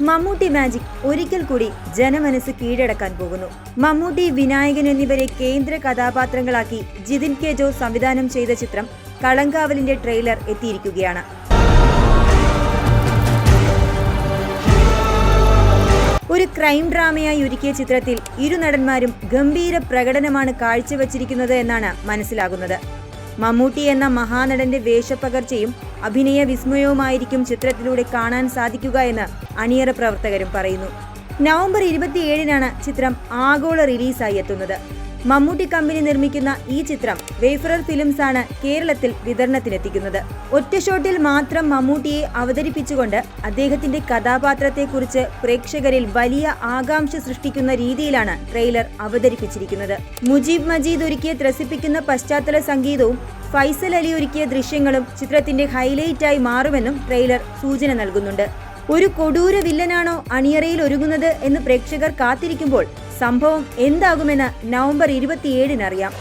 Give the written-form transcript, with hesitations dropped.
Mammootty magic ഒരിക്കൽ കൂടി ജനമനസ് കീഴടക്കാൻ പോകുന്നു. മമ്മൂട്ടി, വിനായകൻ എന്നിവരെ കേന്ദ്ര കഥാപാത്രങ്ങളാക്കി ജിതിൻ കെ ജോസ് സംവിധാനം ചെയ്ത ചിത്രം കളങ്കാവലിന്റെ ട്രെയിലർ എത്തിയിരിക്കുകയാണ്. ഒരു ക്രൈം ഡ്രാമയായി ഒരുക്കിയ ചിത്രത്തിൽ ഇരു നടന്മാരും ഗംഭീര പ്രകടനമാണ് കാഴ്ചവെച്ചിരിക്കുന്നത് എന്നാണ് മനസ്സിലാകുന്നത്. മമ്മൂട്ടി എന്ന മഹാനടന്റെ വേഷപ്പകർച്ചയും അഭിനയ വിസ്മയവുമായിരിക്കും ചിത്രത്തിലൂടെ കാണാൻ സാധിക്കുക എന്ന് അണിയറ പ്രവർത്തകരും പറയുന്നു. നവംബർ 27-നാണ് ചിത്രം ആഗോള റിലീസായി എത്തുന്നത്. മമ്മൂട്ടി കമ്പനി നിർമ്മിക്കുന്ന ഈ ചിത്രം വേഫറർ ഫിലിംസ് ആണ് കേരളത്തിൽ വിതരണത്തിനെത്തിക്കുന്നത്. ഒറ്റ ഷോട്ടിൽ മാത്രം മമ്മൂട്ടിയെ അവതരിപ്പിച്ചുകൊണ്ട് അദ്ദേഹത്തിന്റെ കഥാപാത്രത്തെക്കുറിച്ച് പ്രേക്ഷകരിൽ വലിയ ആകാംക്ഷ സൃഷ്ടിക്കുന്ന രീതിയിലാണ് ട്രെയിലർ അവതരിപ്പിച്ചിരിക്കുന്നത്. മുജീബ് മജീദ് ഒരുക്കിയ ത്രസിപ്പിക്കുന്ന പശ്ചാത്തല സംഗീതവും ഫൈസൽ അലി ഒരുക്കിയ ദൃശ്യങ്ങളും ചിത്രത്തിന്റെ ഹൈലൈറ്റായി മാറുമെന്നും ട്രെയിലർ സൂചന നൽകുന്നുണ്ട്. ഒരു കൊടൂര വില്ലനാണോ അണിയറയിൽ ഒരുങ്ങുന്നത് എന്ന് പ്രേക്ഷകർ കാത്തിരിക്കുമ്പോൾ സംഭവം എന്താകുമെന്ന് നവംബർ 27-ന് അറിയാം.